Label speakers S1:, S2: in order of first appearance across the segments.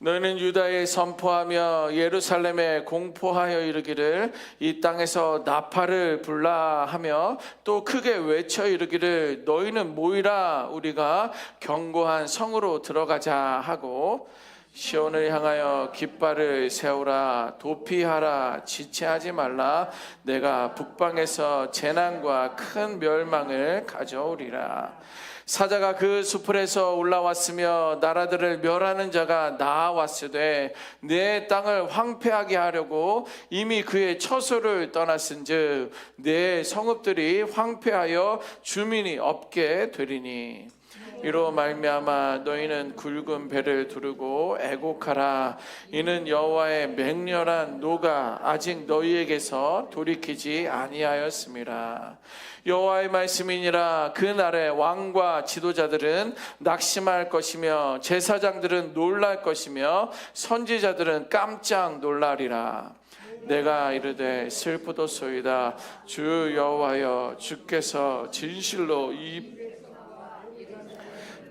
S1: 너희는 유다에 선포하며 예루살렘에 공포하여 이르기를 이 땅에서 나팔을 불라 하며 또 크게 외쳐 이르기를 너희는 모이라 우리가 견고한 성으로 들어가자 하고 시온을 향하여 깃발을 세우라 도피하라 지체하지 말라 내가 북방에서 재난과 큰 멸망을 가져오리라. 사자가 그 수풀에서 올라왔으며 나라들을 멸하는 자가 나아왔으되 내 땅을 황폐하게 하려고 이미 그의 처소를 떠났은즉 내 성읍들이 황폐하여 주민이 없게 되리니 이로 말미암아 너희는 굵은 배를 두르고 애곡하라. 이는 여호와의 맹렬한 노가 아직 너희에게서 돌이키지 아니하였음이라. 여호와의 말씀이니라. 그날에 왕과 지도자들은 낙심할 것이며 제사장들은 놀랄 것이며 선지자들은 깜짝 놀라리라. 내가 이르되 슬프도소이다. 주 여호와여 주께서 진실로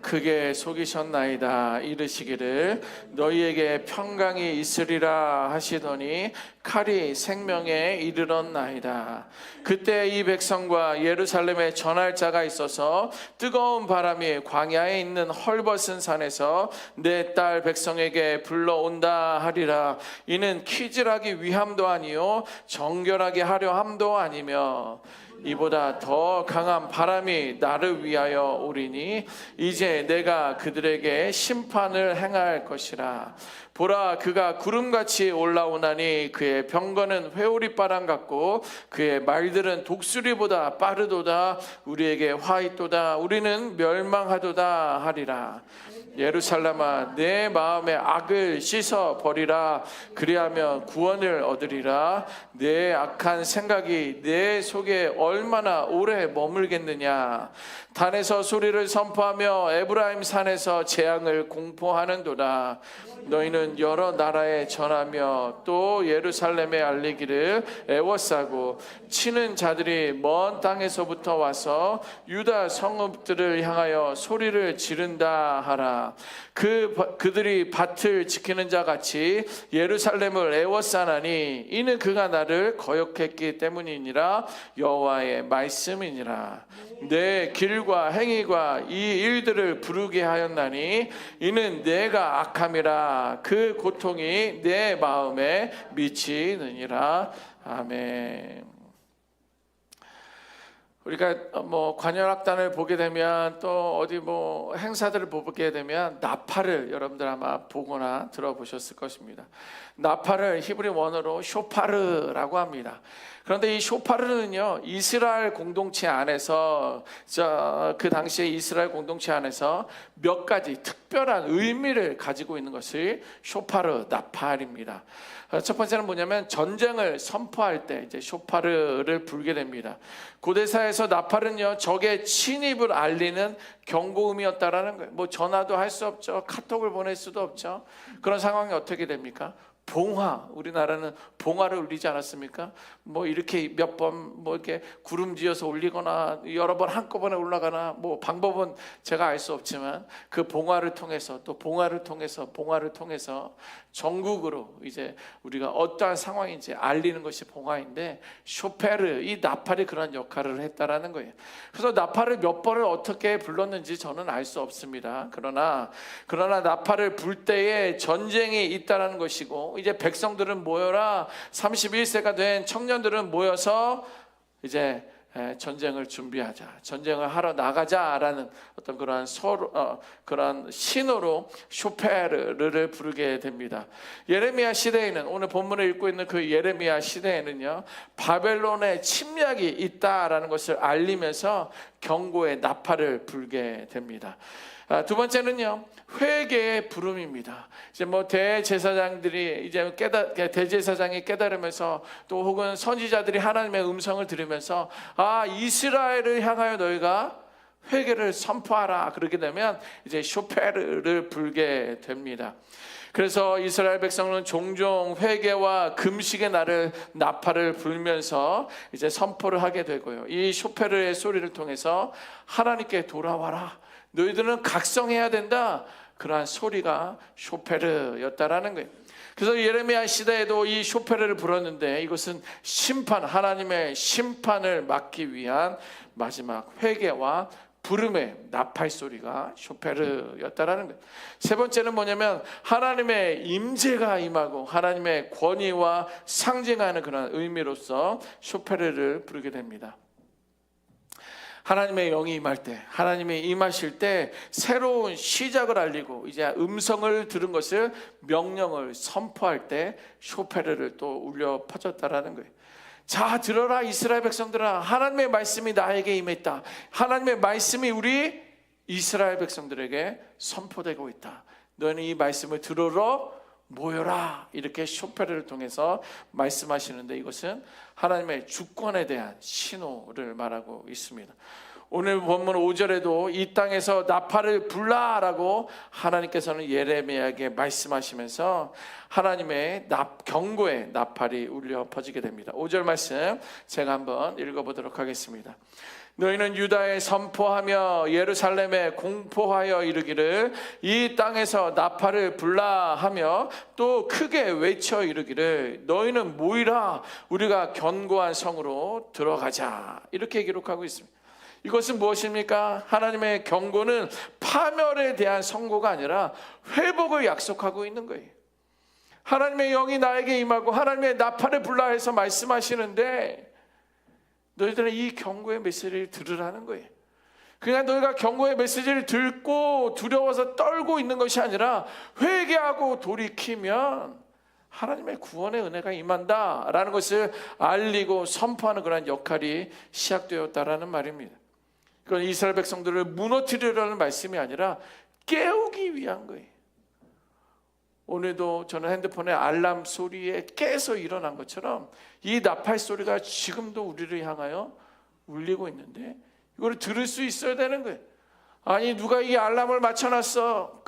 S1: 크게 속이셨나이다. 이르시기를 너희에게 평강이 있으리라 하시더니 칼이 생명에 이르렀나이다. 그때 이 백성과 예루살렘에 전할 자가 있어서 뜨거운 바람이 광야에 있는 헐벗은 산에서 내 딸 백성에게 불러온다 하리라. 이는 키질하기 위함도 아니요 정결하게 하려 함도 아니며 이보다 더 강한 바람이 나를 위하여 오리니 이제 내가 그들에게 심판을 행할 것이라. 보라 그가 구름같이 올라오나니 그의 병거는 회오리바람 같고 그의 말들은 독수리보다 빠르도다. 우리에게 화 있도다. 우리는 멸망하도다 하리라. 예루살렘아 내 마음의 악을 씻어 버리라. 그리하면 구원을 얻으리라. 내 악한 생각이 내 속에 얼마나 오래 머물겠느냐. 단에서 소리를 선포하며 에브라임 산에서 재앙을 공포하는도다. 너희는 여러 나라에 전하며 또 예루살렘에 알리기를 애워싸고 치는 자들이 먼 땅에서부터 와서 유다 성읍들을 향하여 소리를 지른다 하라. 그들이 밭을 지키는 자 같이 예루살렘을 애워싸나니 이는 그가 나를 거역했기 때문이니라. 여호와의 말씀이니라. 내 길과 행위가 이 일들을 부르게 하였나니 이는 내가 악함이라. 그 고통이 내 마음에 미치느니라. 아멘. 우리가 관현악단을 보게 되면 또 어디 행사들을 보게 되면 나팔을 여러분들 아마 보거나 들어보셨을 것입니다. 나팔을 히브리 원어로 쇼파르라고 합니다. 그런데 이 쇼파르는요 이스라엘 공동체 안에서 그 당시에 이스라엘 공동체 안에서 몇 가지 특별한 의미를 가지고 있는 것이 쇼파르 나팔입니다. 첫 번째는 뭐냐면 전쟁을 선포할 때 이제 쇼파르를 불게 됩니다. 고대사에서 나팔은요 적의 침입을 알리는 경고음이었다라는 거예요. 전화도 할 수 없죠. 카톡을 보낼 수도 없죠. 그런 상황이 어떻게 됩니까? 봉화, 우리나라는 봉화를 울리지 않았습니까? 이렇게 몇 번 이렇게 구름지어서 올리거나 여러 번 한꺼번에 올라가나 방법은 제가 알 수 없지만 그 봉화를 통해서 또 봉화를 통해서 전국으로 이제 우리가 어떠한 상황인지 알리는 것이 봉화인데 쇼페르 이 나팔이 그런 역할을 했다라는 거예요. 그래서 나팔을 몇 번을 어떻게 불렀는지 저는 알 수 없습니다. 그러나 나팔을 불 때에 전쟁이 있다라는 것이고 이제 백성들은 모여라. 31세가 된 청년들은 모여서 이제 전쟁을 준비하자, 전쟁을 하러 나가자라는 어떤 그런 신호로 쇼페르를 부르게 됩니다. 예레미야 시대에는 오늘 본문을 읽고 있는 그 예레미야 시대에는요 바벨론의 침략이 있다라는 것을 알리면서 경고의 나팔을 불게 됩니다. 두 번째는요 회개의 부름입니다. 이제 대제사장들이 이제 대제사장이 깨달으면서 또 혹은 선지자들이 하나님의 음성을 들으면서 이스라엘을 향하여 너희가 회개를 선포하라. 그렇게 되면 이제 쇼페르를 불게 됩니다. 그래서 이스라엘 백성은 종종 회개와 금식의 날을 나팔을 불면서 이제 선포를 하게 되고요. 이 쇼페르의 소리를 통해서 하나님께 돌아와라. 너희들은 각성해야 된다. 그러한 소리가 쇼페르였다라는 거예요. 그래서 예레미야 시대에도 이 쇼페르를 불었는데 이것은 심판, 하나님의 심판을 막기 위한 마지막 회개와 부름의 나팔 소리가 쇼페르였다라는 거예요. 세 번째는 뭐냐면 하나님의 임재가 임하고 하나님의 권위와 상징하는 그런 의미로서 쇼페르를 부르게 됩니다. 하나님의 영이 임할 때, 하나님이 임하실 때 새로운 시작을 알리고 이제 음성을 들은 것을 명령을 선포할 때 쇼페르를 또 울려 퍼졌다라는 거예요. 자, 들어라 이스라엘 백성들아, 하나님의 말씀이 나에게 임했다. 하나님의 말씀이 우리 이스라엘 백성들에게 선포되고 있다. 너희는 이 말씀을 들으러 모여라. 이렇게 쇼페르를 통해서 말씀하시는데 이것은 하나님의 주권에 대한 신호를 말하고 있습니다. 오늘 본문 5절에도 이 땅에서 나팔을 불라라고 하나님께서는 예레미야에게 말씀하시면서 하나님의 경고의 나팔이 울려 퍼지게 됩니다. 5절 말씀 제가 한번 읽어보도록 하겠습니다. 너희는 유다에 선포하며 예루살렘에 공포하여 이르기를 이 땅에서 나팔을 불라 하며 또 크게 외쳐 이르기를 너희는 모이라 우리가 견고한 성으로 들어가자. 이렇게 기록하고 있습니다. 이것은 무엇입니까? 하나님의 경고는 파멸에 대한 선고가 아니라 회복을 약속하고 있는 거예요. 하나님의 영이 나에게 임하고 하나님의 나팔을 불라 해서 말씀하시는데 너희들은 이 경고의 메시지를 들으라는 거예요. 그냥 너희가 경고의 메시지를 듣고 두려워서 떨고 있는 것이 아니라 회개하고 돌이키면 하나님의 구원의 은혜가 임한다라는 것을 알리고 선포하는 그런 역할이 시작되었다라는 말입니다. 그건 이스라엘 백성들을 무너뜨리려는 말씀이 아니라 깨우기 위한 거예요. 오늘도 저는 핸드폰에 알람 소리에 깨서 일어난 것처럼 이 나팔 소리가 지금도 우리를 향하여 울리고 있는데 이걸 들을 수 있어야 되는 거예요. 아니 누가 이 알람을 맞춰놨어.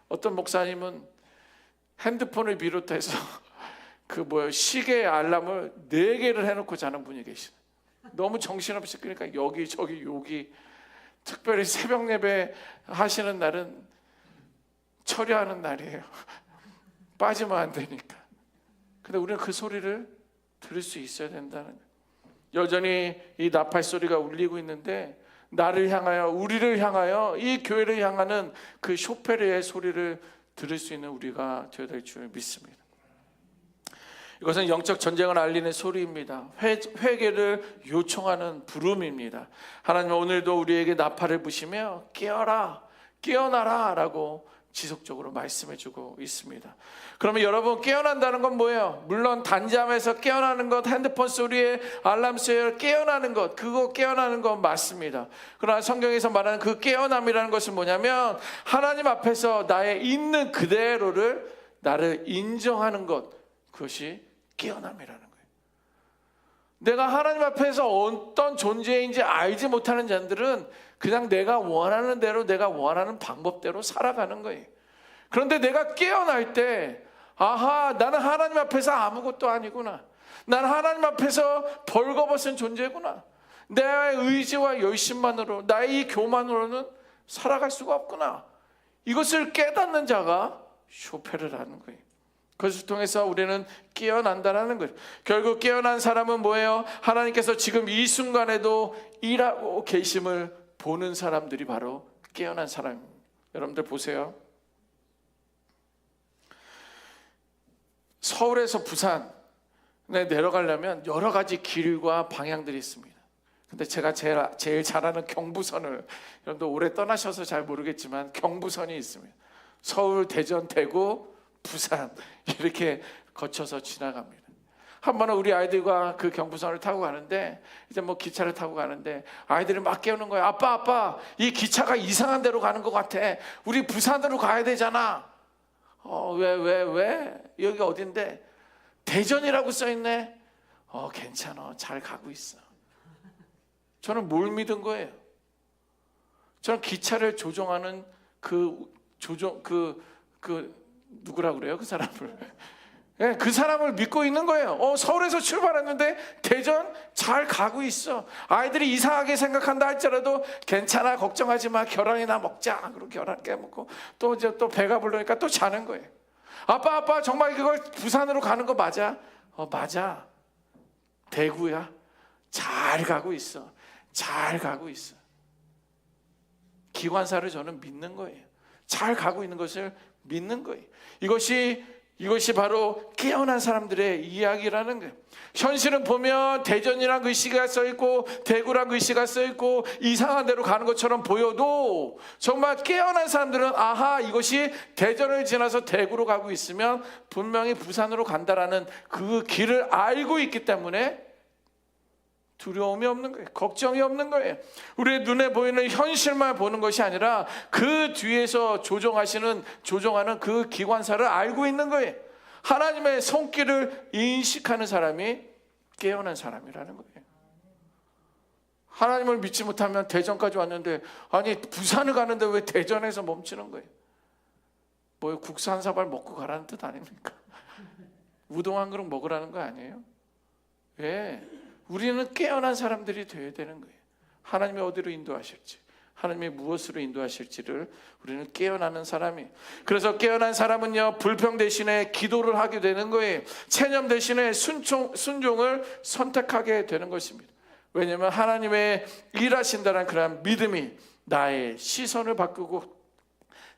S1: 어떤 목사님은 핸드폰을 비롯해서 시계 알람을 4개를 해놓고 자는 분이 계시네. 너무 정신없이 그러니까 여기 저기 여기 특별히 새벽 예배 하시는 날은 처리하는 날이에요. 빠지면 안 되니까. 근데 우리는 그 소리를 들을 수 있어야 된다는 거예요. 여전히 이 나팔 소리가 울리고 있는데 나를 향하여 우리를 향하여 이 교회를 향하는 그 쇼페르의 소리를 들을 수 있는 우리가 되어야 될 줄 믿습니다. 이것은 영적 전쟁을 알리는 소리입니다. 회개를 요청하는 부름입니다. 하나님은 오늘도 우리에게 나팔을 부시며 깨어라 깨어나라 라고 지속적으로 말씀해주고 있습니다. 그러면 여러분 깨어난다는 건 뭐예요? 물론 단잠에서 깨어나는 것, 핸드폰 소리에 알람 소리에 깨어나는 것, 그거 깨어나는 건 맞습니다. 그러나 성경에서 말하는 그 깨어남이라는 것은 뭐냐면 하나님 앞에서 나의 있는 그대로를 나를 인정하는 것, 그것이 깨어남이라는 거예요. 내가 하나님 앞에서 어떤 존재인지 알지 못하는 자들은 그냥 내가 원하는 대로 내가 원하는 방법대로 살아가는 거예요. 그런데 내가 깨어날 때 아하, 나는 하나님 앞에서 아무것도 아니구나. 나는 하나님 앞에서 벌거벗은 존재구나. 내 의지와 열심만으로 나의 이 교만으로는 살아갈 수가 없구나. 이것을 깨닫는 자가 쇼페르라는 거예요. 그것을 통해서 우리는 깨어난다는 거예요. 결국 깨어난 사람은 뭐예요? 하나님께서 지금 이 순간에도 일하고 계심을 보는 사람들이 바로 깨어난 사람입니다. 여러분들 보세요. 서울에서 부산에 내려가려면 여러 가지 길과 방향들이 있습니다. 근데 제가 제일 잘 아는 경부선을, 여러분들 오래 떠나셔서 잘 모르겠지만 경부선이 있습니다. 서울, 대전, 대구, 부산 이렇게 거쳐서 지나갑니다. 한 번은 우리 아이들과 그 경부선을 타고 가는데 이제 기차를 타고 가는데 아이들이 막 깨우는 거예요. 아빠 이 기차가 이상한 데로 가는 것 같아. 우리 부산으로 가야 되잖아. 왜? 여기 어딘데? 대전이라고 써있네. 괜찮아, 잘 가고 있어. 저는 뭘 믿은 거예요? 저는 기차를 조종하는 누구라 그래요? 그 사람을 예, 그 사람을 믿고 있는 거예요. 서울에서 출발했는데 대전 잘 가고 있어. 아이들이 이상하게 생각한다 할지라도 괜찮아, 걱정하지 마, 계란이나 먹자. 그리고 계란 깨먹고 또 이제 또 배가 부르니까 또 자는 거예요. 아빠 정말 그걸 부산으로 가는 거 맞아? 맞아. 대구야. 잘 가고 있어. 잘 가고 있어. 기관사를 저는 믿는 거예요. 잘 가고 있는 것을 믿는 거예요. 이것이 바로 깨어난 사람들의 이야기라는 거예요. 현실은 보면 대전이란 글씨가 써있고 대구란 글씨가 써있고 이상한 데로 가는 것처럼 보여도 정말 깨어난 사람들은 아하, 이것이 대전을 지나서 대구로 가고 있으면 분명히 부산으로 간다라는 그 길을 알고 있기 때문에 두려움이 없는 거예요. 걱정이 없는 거예요. 우리의 눈에 보이는 현실만 보는 것이 아니라 그 뒤에서 조종하는 그 기관사를 알고 있는 거예요. 하나님의 손길을 인식하는 사람이 깨어난 사람이라는 거예요. 하나님을 믿지 못하면 대전까지 왔는데, 아니 부산을 가는데 왜 대전에서 멈추는 거예요? 뭐 국수 한 사발 먹고 가라는 뜻 아닙니까? 우동 한 그릇 먹으라는 거 아니에요? 왜? 우리는 깨어난 사람들이 되어야 되는 거예요. 하나님이 어디로 인도하실지, 하나님이 무엇으로 인도하실지를 우리는 깨어나는 사람이에요. 그래서 깨어난 사람은요, 불평 대신에 기도를 하게 되는 거예요. 체념 대신에 순종을 선택하게 되는 것입니다. 왜냐하면 하나님의 일하신다는 그런 믿음이 나의 시선을 바꾸고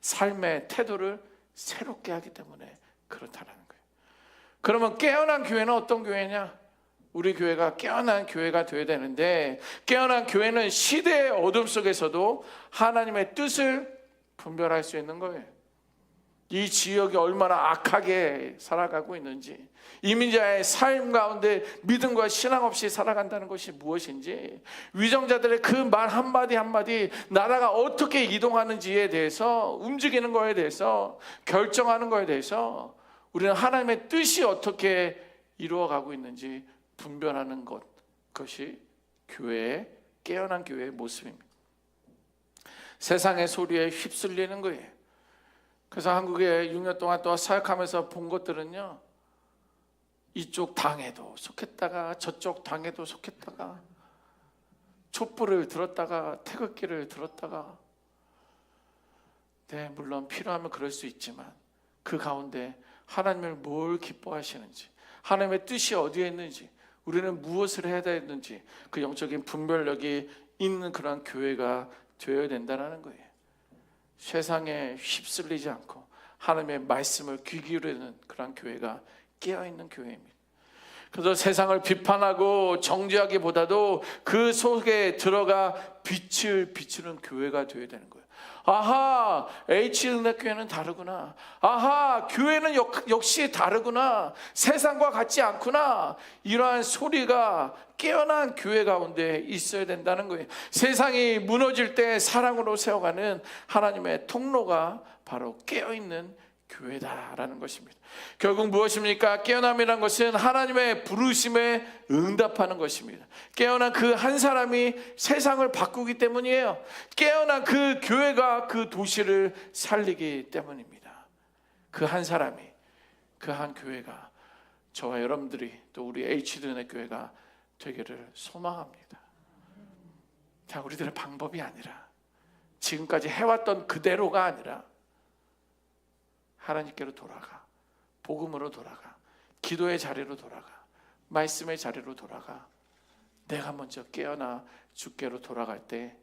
S1: 삶의 태도를 새롭게 하기 때문에 그렇다는 거예요. 그러면 깨어난 교회는 어떤 교회냐? 우리 교회가 깨어난 교회가 되어야 되는데, 깨어난 교회는 시대의 어둠 속에서도 하나님의 뜻을 분별할 수 있는 거예요. 이 지역이 얼마나 악하게 살아가고 있는지, 이민자의 삶 가운데 믿음과 신앙 없이 살아간다는 것이 무엇인지, 위정자들의 그 말 한마디 한마디, 나라가 어떻게 이동하는지에 대해서, 움직이는 거에 대해서, 결정하는 거에 대해서 우리는 하나님의 뜻이 어떻게 이루어가고 있는지 분별하는 그것이 교회의, 깨어난 교회의 모습입니다. 세상의 소리에 휩쓸리는 거예요. 그래서 한국에 6년 동안 또 사역하면서 본 것들은요, 이쪽 당에도 속했다가 저쪽 당에도 속했다가 촛불을 들었다가 태극기를 들었다가, 네, 물론 필요하면 그럴 수 있지만 그 가운데 하나님을 뭘 기뻐하시는지, 하나님의 뜻이 어디에 있는지, 우리는 무엇을 해야 되는지 그 영적인 분별력이 있는 그런 교회가 되어야 된다는 거예요. 세상에 휩쓸리지 않고 하나님의 말씀을 귀 기울이는 그런 교회가 깨어있는 교회입니다. 그래서 세상을 비판하고 정죄하기보다도 그 속에 들어가 빛을 비추는 교회가 되어야 되는 거예요. 아하, H은혜교회는 다르구나. 아하, 교회는 역시 다르구나. 세상과 같지 않구나. 이러한 소리가 깨어난 교회 가운데 있어야 된다는 거예요. 세상이 무너질 때 사랑으로 세워가는 하나님의 통로가 바로 깨어있는 교회다라는 것입니다. 결국 무엇입니까? 깨어남이란 것은 하나님의 부르심에 응답하는 것입니다. 깨어난 그 한 사람이 세상을 바꾸기 때문이에요. 깨어난 그 교회가 그 도시를 살리기 때문입니다. 그 한 사람이, 그 한 교회가 저와 여러분들이, 또 우리 H든의 교회가 되기를 소망합니다. 자, 우리들의 방법이 아니라, 지금까지 해왔던 그대로가 아니라 하나님께로 돌아가, 복음으로 돌아가, 기도의 자리로 돌아가, 말씀의 자리로 돌아가, 내가 먼저 깨어나 주께로 돌아갈 때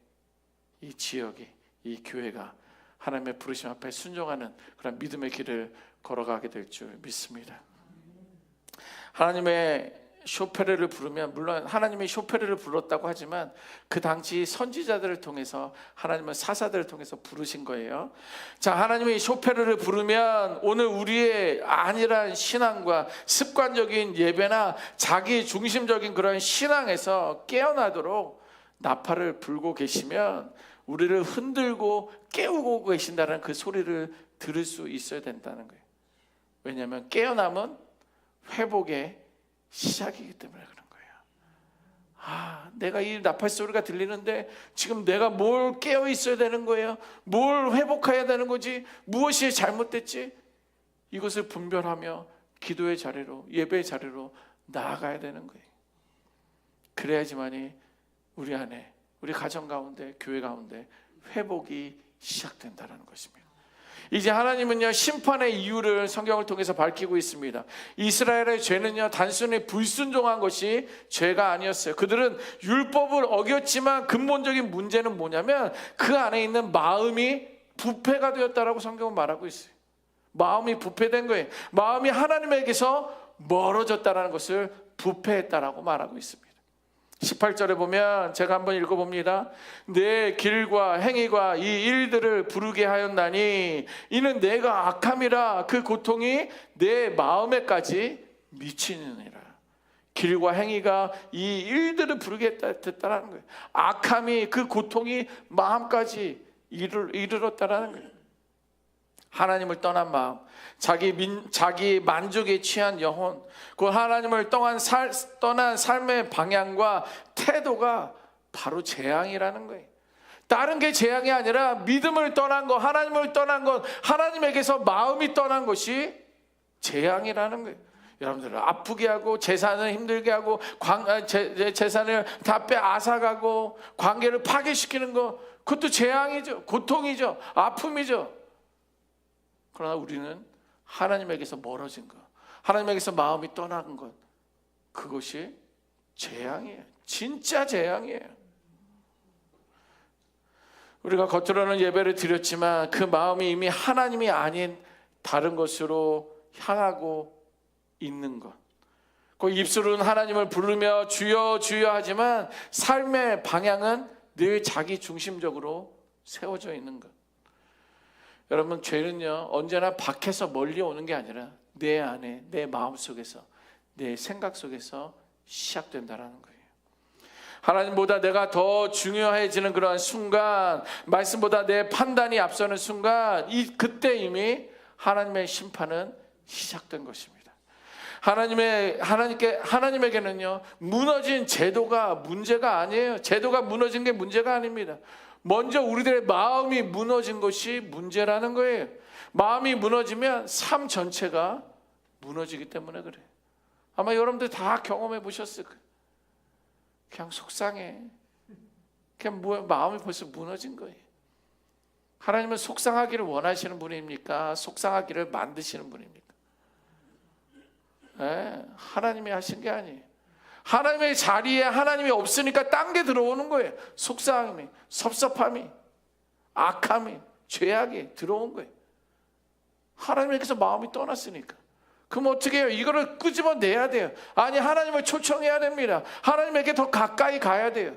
S1: 이 지역이, 이 교회가 하나님의 부르심 앞에 순종하는 그런 믿음의 길을 걸어가게 될 줄 믿습니다. 하나님의 쇼페르를 부르면, 물론 하나님이 쇼페르를 불렀다고 하지만 그 당시 선지자들을 통해서, 하나님은 사사들을 통해서 부르신 거예요. 자, 하나님이 쇼페르를 부르면 오늘 우리의 안일한 신앙과 습관적인 예배나 자기 중심적인 그런 신앙에서 깨어나도록 나팔을 불고 계시면 우리를 흔들고 깨우고 계신다는 그 소리를 들을 수 있어야 된다는 거예요. 왜냐하면 깨어남은 회복의 시작이기 때문에 그런 거예요. 내가 이 나팔 소리가 들리는데 지금 내가 뭘 깨어 있어야 되는 거예요? 뭘 회복해야 되는 거지? 무엇이 잘못됐지? 이것을 분별하며 기도의 자리로, 예배의 자리로 나아가야 되는 거예요. 그래야지만이 우리 안에, 우리 가정 가운데, 교회 가운데 회복이 시작된다는 것입니다. 이제 하나님은요, 심판의 이유를 성경을 통해서 밝히고 있습니다. 이스라엘의 죄는요, 단순히 불순종한 것이 죄가 아니었어요. 그들은 율법을 어겼지만 근본적인 문제는 뭐냐면 그 안에 있는 마음이 부패가 되었다라고 성경은 말하고 있어요. 마음이 부패된 거예요. 마음이 하나님에게서 멀어졌다라는 것을 부패했다라고 말하고 있습니다. 18절에 보면 제가 한번 읽어봅니다. 내 길과 행위가 이 일들을 부르게 하였나니 이는 내가 악함이라 그 고통이 내 마음에까지 미치느니라. 길과 행위가 이 일들을 부르게 됐다라는 거예요. 악함이, 그 고통이 마음까지 이르렀다라는 거예요. 하나님을 떠난 마음, 자기 만족에 취한 영혼, 그 하나님을 떠난 삶의 방향과 태도가 바로 재앙이라는 거예요. 다른 게 재앙이 아니라 믿음을 떠난 것, 하나님을 떠난 것, 하나님에게서 마음이 떠난 것이 재앙이라는 거예요. 여러분들 아프게 하고 재산을 힘들게 하고 재산을 다 빼앗아가고 관계를 파괴시키는 것, 그것도 재앙이죠. 고통이죠. 아픔이죠. 그러나 우리는 하나님에게서 멀어진 것, 하나님에게서 마음이 떠나는 것, 그것이 재앙이에요. 진짜 재앙이에요. 우리가 겉으로는 예배를 드렸지만 그 마음이 이미 하나님이 아닌 다른 것으로 향하고 있는 것, 그 입술은 하나님을 부르며 주여 주여 하지만 삶의 방향은 늘 자기 중심적으로 세워져 있는 것. 여러분, 죄는요 언제나 밖에서 멀리 오는 게 아니라 내 안에, 내 마음 속에서, 내 생각 속에서 시작된다라는 거예요. 하나님보다 내가 더 중요해지는 그러한 순간, 말씀보다 내 판단이 앞서는 순간, 그때 이미 하나님의 심판은 시작된 것입니다. 하나님에게는요 무너진 제도가 문제가 아니에요. 제도가 무너진 게 문제가 아닙니다. 먼저 우리들의 마음이 무너진 것이 문제라는 거예요. 마음이 무너지면 삶 전체가 무너지기 때문에 그래요. 아마 여러분들 다 경험해 보셨을 거예요. 그냥 속상해. 그냥 마음이 벌써 무너진 거예요. 하나님은 속상하기를 원하시는 분입니까? 속상하기를 만드시는 분입니까? 네, 하나님이 하신 게 아니에요. 하나님의 자리에 하나님이 없으니까 딴 게 들어오는 거예요. 속상함이, 섭섭함이, 악함이, 죄악이 들어온 거예요. 하나님에게서 마음이 떠났으니까. 그럼 어떻게 해요? 이거를 끄집어내야 돼요. 아니, 하나님을 초청해야 됩니다. 하나님에게 더 가까이 가야 돼요.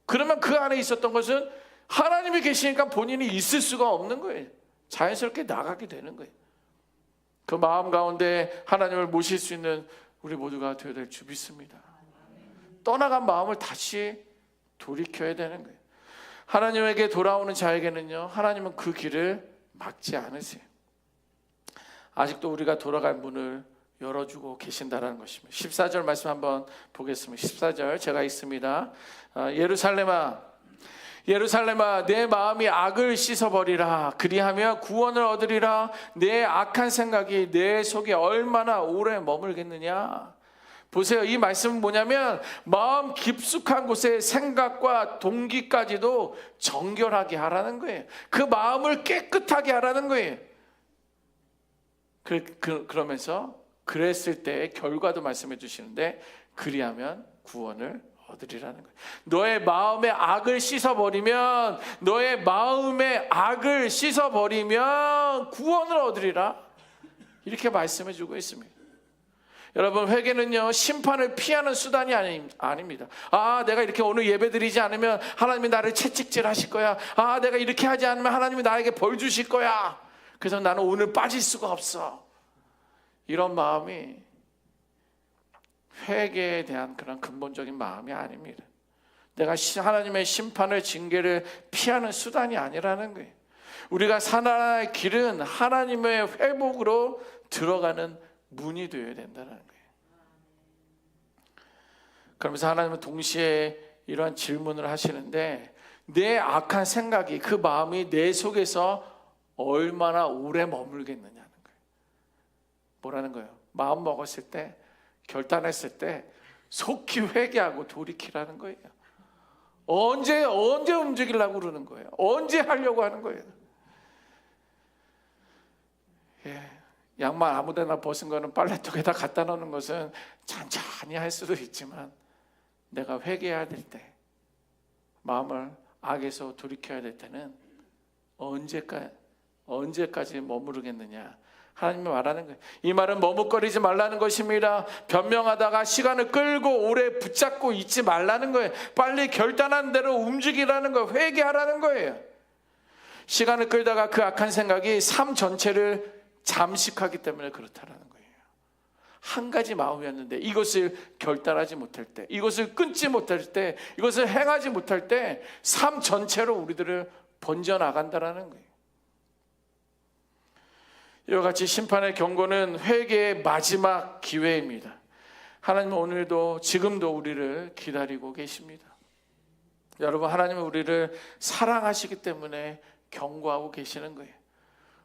S1: 그러면 그 안에 있었던 것은 하나님이 계시니까 본인이 있을 수가 없는 거예요. 자연스럽게 나가게 되는 거예요. 그 마음 가운데 하나님을 모실 수 있는 우리 모두가 되어야 될 줄 믿습니다. 떠나간 마음을 다시 돌이켜야 되는 거예요. 하나님에게 돌아오는 자에게는요, 하나님은 그 길을 막지 않으세요. 아직도 우리가 돌아갈 문을 열어주고 계신다는 것입니다. 14절 말씀 한번 보겠습니다. 14절 제가 읽습니다. 예루살렘아, 예루살렘아, 내 마음이 악을 씻어버리라. 그리하며 구원을 얻으리라. 내 악한 생각이 내 속에 얼마나 오래 머물겠느냐. 보세요. 이 말씀은 뭐냐면 마음 깊숙한 곳의 생각과 동기까지도 정결하게 하라는 거예요. 그 마음을 깨끗하게 하라는 거예요. 그러면서 그랬을 때의 결과도 말씀해 주시는데, 그리하면 구원을 얻으리라는 거예요. 너의 마음의 악을 씻어버리면, 너의 마음의 악을 씻어버리면 구원을 얻으리라. 이렇게 말씀해 주고 있습니다. 여러분, 회개는요 심판을 피하는 수단이 아닙니다. 내가 이렇게 오늘 예배 드리지 않으면 하나님이 나를 채찍질 하실 거야. 내가 이렇게 하지 않으면 하나님이 나에게 벌 주실 거야. 그래서 나는 오늘 빠질 수가 없어. 이런 마음이 회개에 대한 그런 근본적인 마음이 아닙니다. 내가 하나님의 심판을, 징계를 피하는 수단이 아니라는 거예요. 우리가 살아갈 길은 하나님의 회복으로 들어가는 문이 되어야 된다는 거예요. 그러면서 하나님은 동시에 이러한 질문을 하시는데, 내 악한 생각이, 그 마음이 내 속에서 얼마나 오래 머물겠느냐는 거예요. 뭐라는 거예요? 마음 먹었을 때, 결단했을 때 속히 회개하고 돌이키라는 거예요. 언제 움직이려고 그러는 거예요? 언제 하려고 하는 거예요? 양말 아무데나 벗은 거는 빨래통에다 갖다 놓는 것은 천천히 할 수도 있지만, 내가 회개해야 될 때, 마음을 악에서 돌이켜야 될 때는 언제까지 머무르겠느냐? 하나님이 말하는 거예요. 이 말은 머뭇거리지 말라는 것입니다. 변명하다가 시간을 끌고 오래 붙잡고 있지 말라는 거예요. 빨리 결단한 대로 움직이라는 거예요. 회개하라는 거예요. 시간을 끌다가 그 악한 생각이 삶 전체를 잠식하기 때문에 그렇다라는 거예요. 한 가지 마음이었는데 이것을 결단하지 못할 때, 이것을 끊지 못할 때, 이것을 행하지 못할 때 삶 전체로 우리들을 번져나간다라는 거예요. 이와 같이 심판의 경고는 회개의 마지막 기회입니다. 하나님은 오늘도 지금도 우리를 기다리고 계십니다. 여러분, 하나님은 우리를 사랑하시기 때문에 경고하고 계시는 거예요.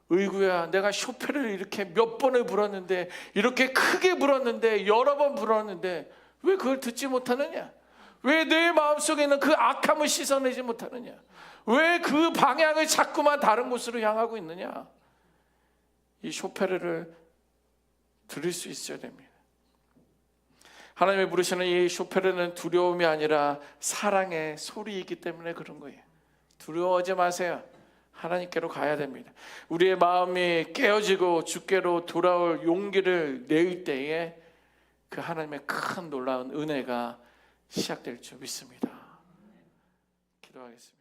S1: 의구야, 내가 쇼페를 이렇게 몇 번을 불었는데, 이렇게 크게 불었는데, 여러 번 불었는데 왜 그걸 듣지 못하느냐? 왜 내 마음속에 있는 그 악함을 씻어내지 못하느냐? 왜 그 방향을 자꾸만 다른 곳으로 향하고 있느냐? 이 쇼페르를 들을 수 있어야 됩니다. 하나님이 부르시는 이 쇼페르는 두려움이 아니라 사랑의 소리이기 때문에 그런 거예요. 두려워하지 마세요. 하나님께로 가야 됩니다. 우리의 마음이 깨어지고 주께로 돌아올 용기를 낼 때에 그 하나님의 큰 놀라운 은혜가 시작될 줄 믿습니다. 기도하겠습니다.